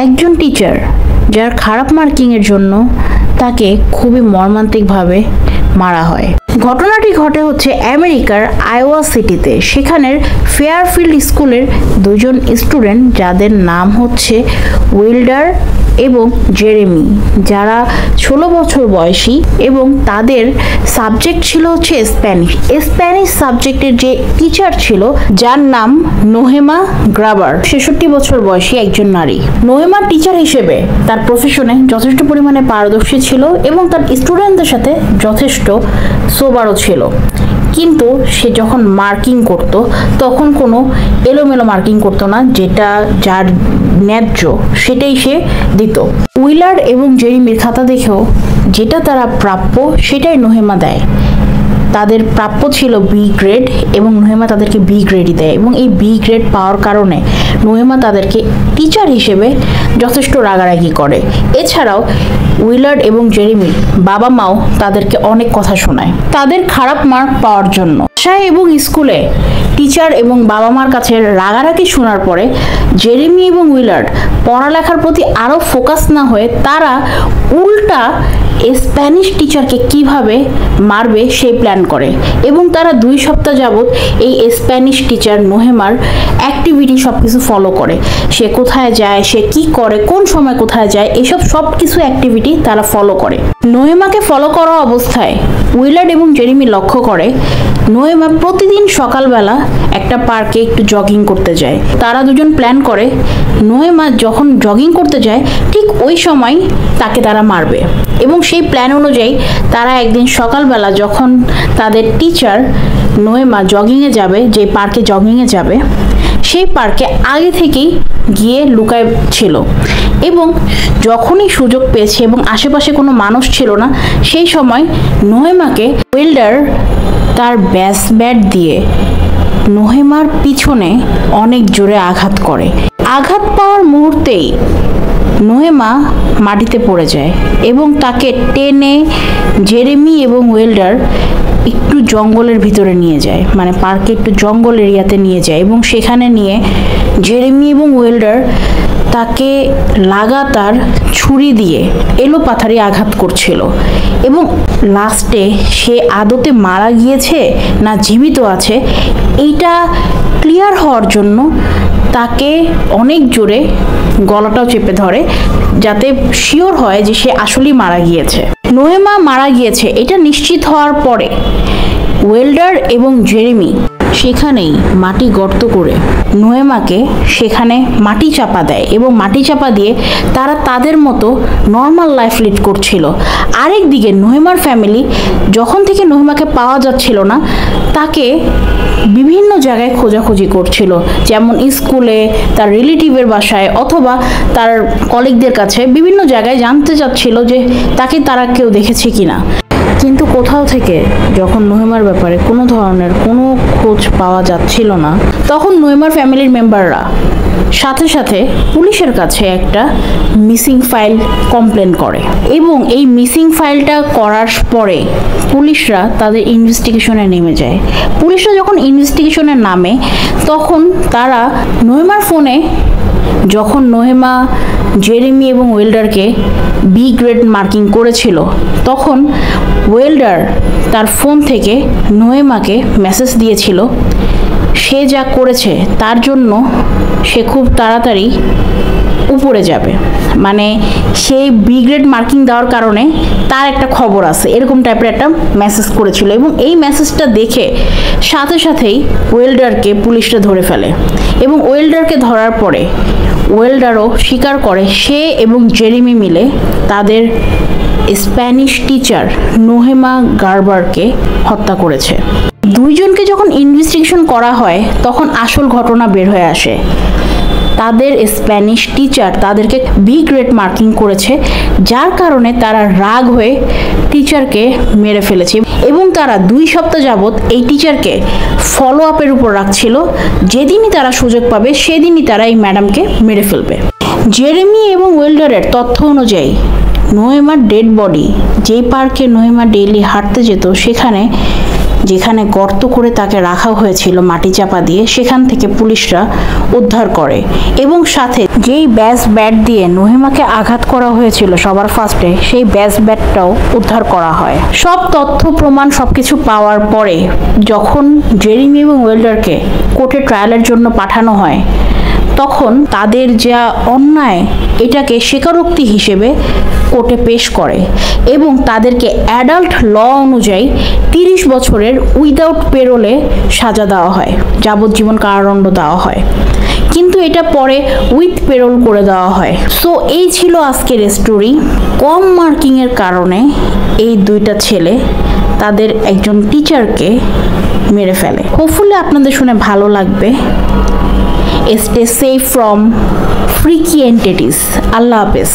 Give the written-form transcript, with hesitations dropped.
একজন টিচার যার খারাপ মার্কিংয়ের জন্য তাকে খুবই মর্মান্তিকভাবে মারা হয়। ঘটনাটি ঘটে হচ্ছে আমেরিকার আইওয়া সিটিতে। সেখানের ফেয়ারফিল্ড স্কুলের দুজন স্টুডেন্ট যাদের নাম হচ্ছে উইল্ডার এবং জেরেমি, যারা 16 বছর বয়সী এবং তাদের সাবজেক্ট ছিল হচ্ছে স্প্যানিশ সাবজেক্টের যে টিচার ছিল যার নাম নোহেমা গ্রাবার, 66 বছর বয়সী একজন নারী। নোহেমা টিচার হিসেবে তার প্রফেশনে যথেষ্ট পরিমাণে পারদর্শী ছিল এবং তার স্টুডেন্টদের সাথে যথেষ্ট সোবারও ছিল, কিন্তু সে যখন মার্কিং করত তখন কোনো এলোমেলো মার্কিং করতো না, যেটা যার ন্যায্য সেটাই সে দিত। উইলার এবং জেরিমির খাতা দেখেও যেটা তারা প্রাপ্য সেটাই নোহেমা দেয়। তাদের প্রাপ্য ছিল বি গ্রেড এবং নোহেমা তাদেরকে বি গ্রেডই দেয়, এবং এই বি গ্রেড পাওয়ার কারণে নোহেমা তাদেরকে টিচার হিসেবে যথেষ্ট রাগারাগি করে। এছাড়াও উইলার্ড এবং জেরিমির বাবা মাও তাদেরকে অনেক কথা শোনায় তাদের খারাপ মার্ক পাওয়ার জন্য। বাসায় এবং স্কুলে টিচার এবং বাবা মার কাছে রাগারাগি শোনার পরে জেরেমি এবং উইলার্ড পড়ালেখার প্রতি আরও ফোকাস না হয়ে তারা উল্টা স্প্যানিশ টিচারকে কিভাবে মারবে সেই প্ল্যান করে, এবং তারা 2 সপ্তাহ যাবৎ এই স্প্যানিশ টিচার নোহেমার অ্যাক্টিভিটি সব কিছু ফলো করে। সে কোথায় যায়, সে কি করে, কোন সময় কোথায় যায়, এসব সব কিছু অ্যাক্টিভিটি তারা ফলো করে। নোহেমাকে ফলো করা অবস্থায় উইলার্ড এবং জেরেমি লক্ষ্য করে নোহেমা প্রতিদিন সকালবেলা একটা পার্কে একটু জগিং করতে যায়। তারা দুজন প্ল্যান করে নোহেমা যখন জগিং করতে যায় ঠিক ওই সময় তাকে তারা মারবে, এবং সেই প্ল্যান অনুযায়ী তারা একদিন সকালবেলা যখন তাদের টিচার নোহেমা জগিংয়ে যাবে, যে পার্কে জগিংয়ে যাবে, সেই পার্কে আগে থেকেই গিয়ে লুকায় ছিল, এবং যখনই সুযোগ পেয়েছে এবং আশেপাশে কোনো মানুষ ছিল না সেই সময় নোহেমাকে উইল্ডার তার ব্যাট দিয়ে নোহেমার পিছনে অনেক জোরে আঘাত করে। আঘাত পাওয়ার মুহূর্তেই নোহেমা মাটিতে পড়ে যায় এবং তাকে টেনে জেরেমি এবং উইল্ডার একটু জঙ্গলের ভিতরে নিয়ে যায়, মানে পার্কে একটু জঙ্গল এরিয়াতে নিয়ে যায়, এবং সেখানে নিয়ে জেরেমি এবং উইল্ডার তাকে লাগাতার ছুরি দিয়ে এলোপাথারি আঘাত করছিল, এবং লাস্টে সে আদতে মারা গিয়েছে না জীবিত আছে এইটা ক্লিয়ার হওয়ার জন্য তাকে অনেক জোরে গলাটাও চেপে ধরে, যাতে শিওর হয় যে সে আসলেই মারা গিয়েছে। নোহেমা মারা গিয়েছে এটা নিশ্চিত হওয়ার পরে ওয়েল্ডার এবং জেরেমি সেখানেই মাটি গর্ত করে নোহেমাকে সেখানে মাটি চাপা দেয়, এবং মাটি চাপা দিয়ে তারা তাদের মতো নর্মাল লাইফ লিড করছিল। আরেকদিকে নোহেমার ফ্যামিলি যখন থেকে নোহেমাকে পাওয়া যাচ্ছিল না তাকে বিভিন্ন জায়গায় খোঁজাখুঁজি করছিল, যেমন স্কুলে, তার রিলেটিভের বাসায়, অথবা তার কলিগদের কাছে বিভিন্ন জায়গায় জানতে চাচ্ছিল যে তাকে তারা কেউ দেখেছে কিনা। কিন্তু কোথাও থেকে যখন নোহেমার ব্যাপারে কোনো ধরনের কোনো খোঁজ পাওয়া যাচ্ছিল না, তখন নোহেমার ফ্যামিলির মেম্বাররা সাথে সাথে পুলিশের কাছে একটা মিসিং ফাইল কমপ্লেন করে, এবং এই মিসিং ফাইলটা করার পরে পুলিশরা তাদের ইনভেস্টিগেশনে নেমে যায়। পুলিশরা যখন ইনভেস্টিগেশনে নামে তখন তারা নোহেমার ফোনে, যখন নোহেমা জেরেমি এবং ওয়েল্ডারকে বি গ্রেড মার্কিং করেছিল, তখন ওয়েল্ডার তার ফোন থেকে নোহেমাকে মেসেজ দিয়েছিল সে যা করেছে তার জন্য সে খুব তাড়াতাড়ি উপরে যাবে, মানে সে বি গ্রেড মার্কিং দেওয়ার কারণে তার একটা খবর আছে, এরকম টাইপের একটা মেসেজ করেছিল। এবং এই মেসেজটা দেখে সাথে সাথেই ওয়েল্ডারকে পুলিশরা ধরে ফেলে, এবং ওয়েল্ডারকে ধরার পরে ওয়েল্ডারও স্বীকার করে সে এবং জেরেমি মিলে তাদের স্প্যানিশ টিচার নোহেমা গারবারকে হত্যা করেছে। দুইজনকে যখন ইনভেস্টিগেশন করা হয় তখন আসল ঘটনা বের হয়ে আসে। তাদের স্প্যানিশ টিচার তাদেরকে বি গ্রেড মার্কিং করেছে, যার কারণে তারা রাগ হয়ে টিচারকে মেরে ফেলেছে, এবং তারা 2 সপ্তাহ যাবৎ এই টিচারকে ফলো আপের উপর রাখছিল। যেদিনই তারা সুযোগ পাবে সেদিনই তারা এই ম্যাডামকে মেরে ফেলবে। জেরেমি এবং ওয়েল্ডারের তথ্য অনুযায়ী নোহেমার ডেড বডি যেই পার্কে নোহেমা ডেইলি হাঁটতে যেত সেখানে যেখানে গর্ত করে তাকে রাখা হয়েছিল মাটি চাপা দিয়ে, সেখান থেকে পুলিশরা উদ্ধার করে এবং সাথে যেই ব্যাস ব্যাট দিয়ে নহিমাকে আঘাত করা হয়েছিল সবার ফার্স্টে, সেই ব্যাস ব্যাটটাও উদ্ধার করা হয়। সব তথ্য প্রমাণ সবকিছু পাওয়ার পরে যখন জেরিমি এবং ওয়েল্ডারকে কোর্টে ট্রায়ালের জন্য পাঠানো হয়, তখন তাদের যা অন্যায় এটাকে স্বীকারোক্তি হিসেবে কোর্টে পেশ করে এবং তাদেরকে অ্যাডাল্ট ল অনুযায়ী 30 বছরের উইদাউট পেরোলে সাজা দেওয়া হয়, যাবজ্জীবন কারাদণ্ড দেওয়া হয়। কিন্তু এটা পরে উইথ পেরোল করে দেওয়া হয়। সো এই ছিল আজকের স্টোরি। কম মার্কিংয়ের কারণে এই দুইটা ছেলে তাদের একজন টিচারকে মেরে ফেলে। হোপফুলি আপনাদের শুনে ভালো লাগবে। Stay safe from freaky entities. Allah Hafiz.